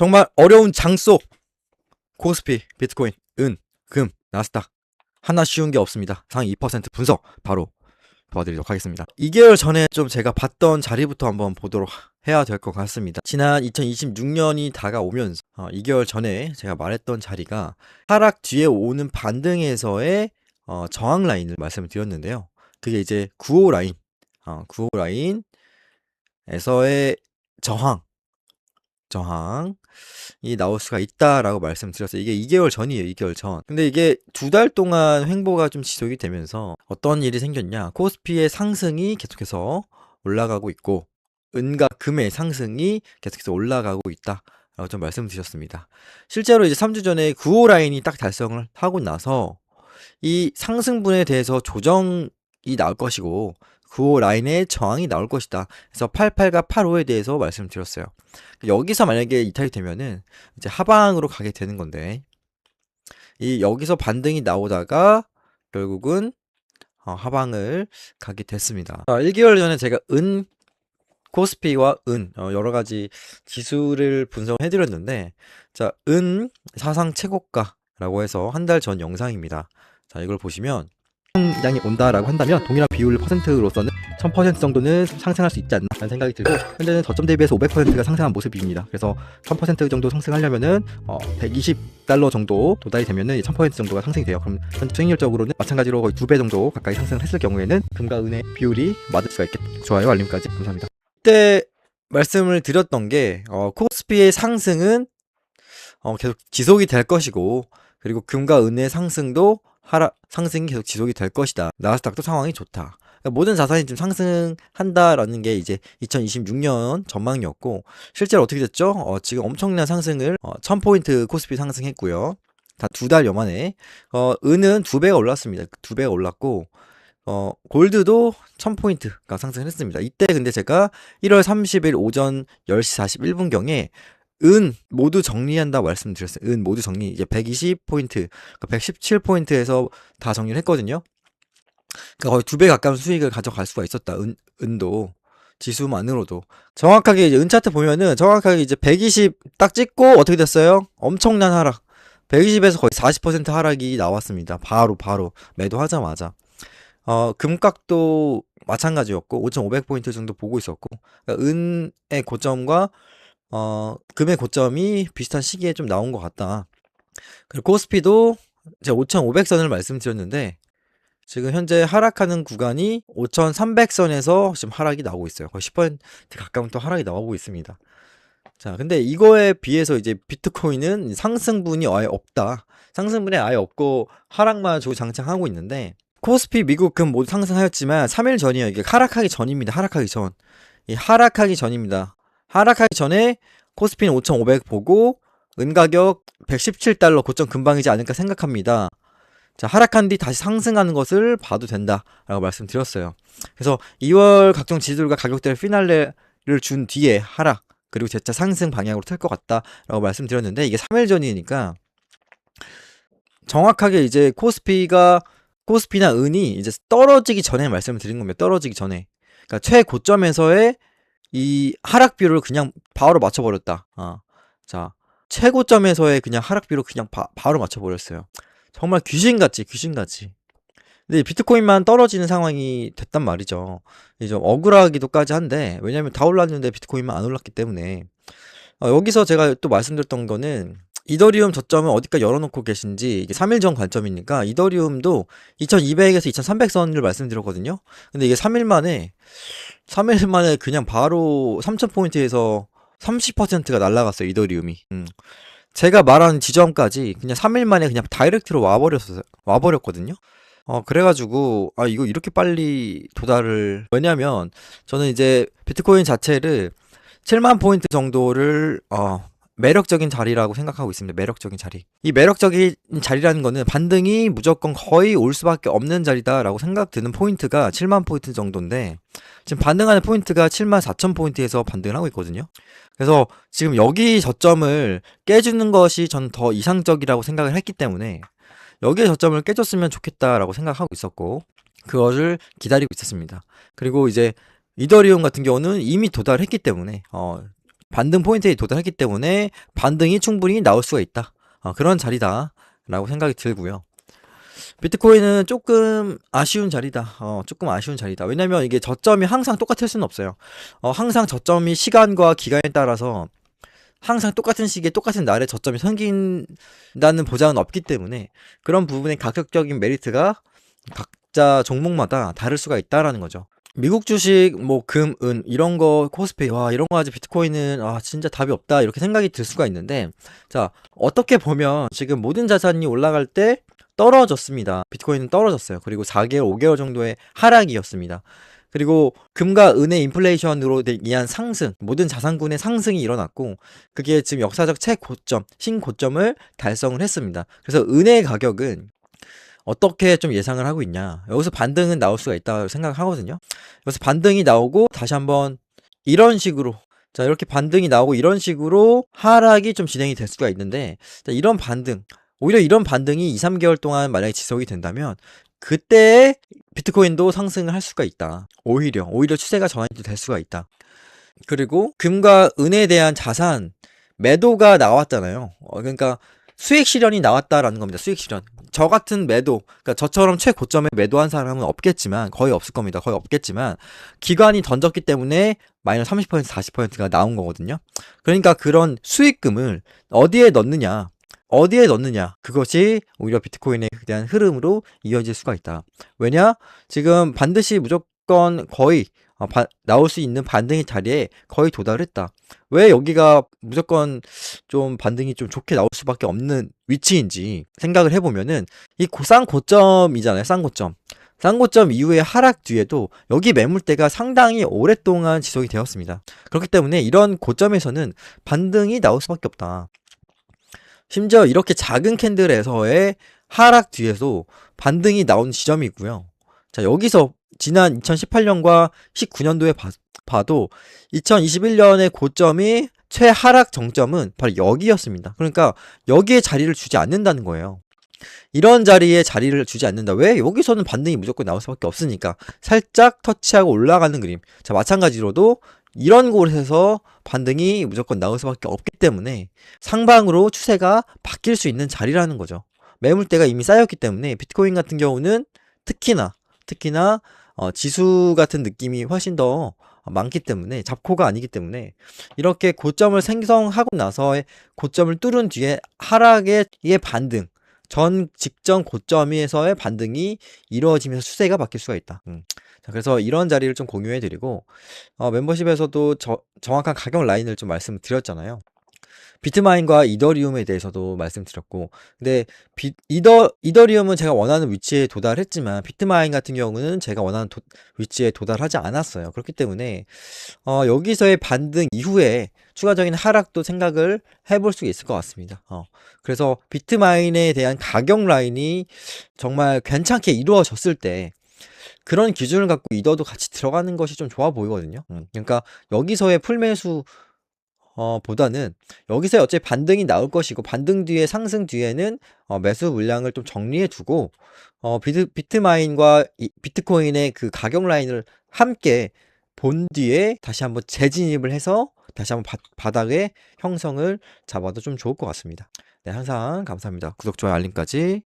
정말 어려운 장속 코스피, 비트코인, 은, 금, 나스닥 하나 쉬운 게 없습니다. 상위 2% 분석 바로 도와드리도록 하겠습니다. 2개월 전에 좀 제가 봤던 자리부터 한번 보도록 해야 될 것 같습니다. 지난 2026년이 다가오면서 2개월 전에 제가 말했던 자리가 하락 뒤에 오는 반등에서의 저항 라인을 말씀을 드렸는데요. 그게 이제 95 라인, 95 라인에서의 저항이 나올 수가 있다라고 말씀드렸어요. 이게 2개월 전이에요. 2개월 전. 근데 이게 2달 동안 횡보가 좀 지속이 되면서 어떤 일이 생겼냐. 코스피의 상승이 계속해서 올라가고 있고 은과 금의 상승이 계속해서 올라가고 있다라고 좀 말씀드렸습니다. 실제로 이제 3주 전에 95 라인이 딱 달성을 하고 나서 이 상승분에 대해서 조정이 나올 것이고 95 라인에 저항이 나올 것이다. 그래서 88과 85에 대해서 말씀드렸어요. 여기서 만약에 이탈이 되면은 이제 하방으로 가게 되는 건데 여기서 반등이 나오다가 결국은 하방을 가게 됐습니다. 1개월 전에 제가 코스피와 여러 가지 지수를 분석해 드렸는데 자, 사상 최고가라고 해서 한 달 전 영상입니다. 자, 이걸 보시면 양이 온다라고 한다면 동일한 비율 퍼센트로서는 1000% 정도는 상승할 수 있지 않나 라는 생각이 들고 현재는 저점 대비해서 500%가 상승한 모습입니다. 그래서 1000% 정도 상승하려면은 $120 정도 도달이 되면은 1000% 정도가 상승이 돼요. 그럼 수익률적으로는 마찬가지로 거의 2배 정도 가까이 상승을 했을 경우에는 금과 은의 비율이 맞을 수가 있겠다. 좋아요, 알림까지 감사합니다. 이때 말씀을 드렸던 게 코스피의 상승은 계속 지속이 될 것이고 그리고 금과 은의 상승도 상승이 계속 지속이 될 것이다. 나스닥도 상황이 좋다. 그러니까 모든 자산이 지금 상승한다라는 게 이제 2026년 전망이었고 실제로 어떻게 됐죠? 지금 엄청난 상승을 1000포인트 코스피 상승했고요. 다 2달여 만에 은은 2배가 올랐습니다. 2배가 올랐고 골드도 1000포인트가 상승을 했습니다. 이때 근데 제가 1월 30일 오전 10시 41분경에 은 모두 정리한다고 말씀드렸어요. 은 모두 정리. 이제 120포인트, 117포인트에서 다 정리를 했거든요. 그러니까 거의 2배 가까운 수익을 가져갈 수가 있었다. 은도. 지수만으로도. 정확하게 이제 은 차트 보면은 정확하게 이제 120 딱 찍고 어떻게 됐어요? 엄청난 하락. 120에서 거의 40% 하락이 나왔습니다. 바로 매도하자마자. 금값도 마찬가지였고 5,500포인트 정도 보고 있었고 그러니까 은의 고점과 금의 고점이 비슷한 시기에 좀 나온 것 같다. 그리고 코스피도 제가 5,500선을 말씀드렸는데 지금 현재 하락하는 구간이 5,300선에서 지금 하락이 나오고 있어요. 거의 10% 가까운 또 하락이 나오고 있습니다. 자, 근데 이거에 비해서 이제 비트코인은 상승분이 아예 없다. 상승분이 아예 없고 하락만 주구장창하고 있는데 코스피, 미국, 금 모두 상승하였지만 3일 전이에요. 이게 하락하기 전입니다. 하락하기 전입니다. 하락하기 전에 코스피는 5,500 보고 은 가격 $117 고점 근방이지 않을까 생각합니다. 자, 하락한 뒤 다시 상승하는 것을 봐도 된다라고 말씀드렸어요. 그래서 2월 각종 지수들과 가격대를 피날레를 준 뒤에 하락 그리고 재차 상승 방향으로 틀 것 같다라고 말씀드렸는데 이게 3일 전이니까 정확하게 이제 코스피나 은이 이제 떨어지기 전에 말씀을 드린 겁니다. 떨어지기 전에. 그러니까 최고점에서의 이 하락 비율을 그냥 바로 맞춰버렸다. 자, 최고점에서의 그냥 하락 비율을 그냥 바로 맞춰버렸어요. 정말 귀신같이. 근데 비트코인만 떨어지는 상황이 됐단 말이죠. 좀 억울하기도까지 한데 왜냐면 다 올랐는데 비트코인만 안 올랐기 때문에 여기서 제가 또 말씀드렸던 거는 이더리움 저점은 어디까지 열어놓고 계신지 이게 3일 전 관점이니까 이더리움도 2200에서 2300선을 말씀드렸거든요. 근데 이게 3일 만에 그냥 바로 3000포인트에서 30%가 날라갔어요. 이더리움이. 제가 말한 지점까지 그냥 3일 만에 그냥 다이렉트로 와버렸거든요. 그래가지고 이거 이렇게 빨리 도달을 왜냐면 저는 이제 비트코인 자체를 7만 포인트 정도를 매력적인 자리라고 생각하고 있습니다. 매력적인 자리. 이 매력적인 자리라는 거는 반등이 무조건 거의 올 수밖에 없는 자리다라고 생각드는 포인트가 7만 포인트 정도인데 지금 반등하는 포인트가 7만 4천 포인트에서 반등을 하고 있거든요. 그래서 지금 여기 저점을 깨주는 것이 전 더 이상적이라고 생각을 했기 때문에 여기에 저점을 깨줬으면 좋겠다라고 생각하고 있었고 그것을 기다리고 있었습니다. 그리고 이제 이더리움 같은 경우는 이미 도달했기 때문에 반등 포인트에 도달했기 때문에 반등이 충분히 나올 수가 있다. 그런 자리다라고 생각이 들고요. 비트코인은 조금 아쉬운 자리다. 조금 아쉬운 자리다. 왜냐면 이게 저점이 항상 똑같을 수는 없어요. 항상 저점이 시간과 기간에 따라서 항상 똑같은 시기에 똑같은 날에 저점이 생긴다는 보장은 없기 때문에 그런 부분의 가격적인 메리트가 각자 종목마다 다를 수가 있다라는 거죠. 미국 주식, 뭐, 금, 은, 이런 거, 코스피, 와, 이런 거 가지고 비트코인은, 진짜 답이 없다, 이렇게 생각이 들 수가 있는데, 자, 어떻게 보면 지금 모든 자산이 올라갈 때 떨어졌습니다. 비트코인은 떨어졌어요. 그리고 4개월, 5개월 정도의 하락이었습니다. 그리고 금과 은의 인플레이션으로 인한 상승, 모든 자산군의 상승이 일어났고, 그게 지금 역사적 최고점, 신고점을 달성을 했습니다. 그래서 은의 가격은 어떻게 좀 예상을 하고 있냐. 여기서 반등은 나올 수가 있다고 생각하거든요. 여기서 반등이 나오고 다시 한번 이런 식으로, 자, 이렇게 반등이 나오고 이런 식으로 하락이 좀 진행이 될 수가 있는데, 자, 이런 반등, 오히려 이런 반등이 2, 3개월 동안 만약에 지속이 된다면 그때 비트코인도 상승을 할 수가 있다. 오히려 추세가 전환이 될 수가 있다. 그리고 금과 은에 대한 자산 매도가 나왔잖아요. 그러니까 수익 실현이 나왔다라는 겁니다. 수익 실현. 저 같은 매도, 그러니까 저처럼 최고점에 매도한 사람은 없겠지만, 거의 없을 겁니다. 거의 없겠지만, 기관이 던졌기 때문에 마이너스 30%, 40%가 나온 거거든요. 그러니까 그런 수익금을 어디에 넣느냐, 그것이 오히려 비트코인에 대한 흐름으로 이어질 수가 있다. 왜냐? 지금 반드시 무조건 거의 나올 수 있는 반등의 자리에 거의 도달했다. 왜 여기가 무조건 좀 반등이 좀 좋게 나올 수밖에 없는 위치인지 생각을 해보면은 이 쌍고점이잖아요. 쌍고점 이후에 하락 뒤에도 여기 매물대가 상당히 오랫동안 지속이 되었습니다. 그렇기 때문에 이런 고점에서는 반등이 나올 수밖에 없다. 심지어 이렇게 작은 캔들에서의 하락 뒤에도 반등이 나온 지점이고요. 자, 여기서 지난 2018년과 19년도에 봐도 2021년의 고점이 최하락 정점은 바로 여기였습니다. 그러니까 여기에 자리를 주지 않는다는 거예요. 이런 자리에 자리를 주지 않는다. 왜? 여기서는 반등이 무조건 나올 수밖에 없으니까. 살짝 터치하고 올라가는 그림. 자, 마찬가지로도 이런 곳에서 반등이 무조건 나올 수밖에 없기 때문에 상방으로 추세가 바뀔 수 있는 자리라는 거죠. 매물대가 이미 쌓였기 때문에 비트코인 같은 경우는 특히나 지수 같은 느낌이 훨씬 더 많기 때문에, 잡코가 아니기 때문에 이렇게 고점을 생성하고 나서의 고점을 뚫은 뒤에 하락의 반등, 직전 고점에서의 반등이 이루어지면서 추세가 바뀔 수가 있다. 자, 그래서 이런 자리를 좀 공유해 드리고, 멤버십에서도 정확한 가격 라인을 좀 말씀드렸잖아요. 비트마인과 이더리움에 대해서도 말씀드렸고, 근데 이더리움은 제가 원하는 위치에 도달했지만 비트마인 같은 경우는 제가 원하는 위치에 도달하지 않았어요. 그렇기 때문에 여기서의 반등 이후에 추가적인 하락도 생각을 해볼 수 있을 것 같습니다. 그래서 비트마인에 대한 가격 라인이 정말 괜찮게 이루어졌을 때 그런 기준을 갖고 이더도 같이 들어가는 것이 좀 좋아 보이거든요. 그러니까 여기서의 풀매수 보다는 여기서 어차피 반등이 나올 것이고, 반등 뒤에 상승 뒤에는 매수 물량을 좀 정리해 두고 비트마인과 비트코인의 그 가격 라인을 함께 본 뒤에 다시 한번 재진입을 해서 다시 한번 바닥의 형성을 잡아도 좀 좋을 것 같습니다. 네, 항상 감사합니다. 구독, 좋아요, 알림까지.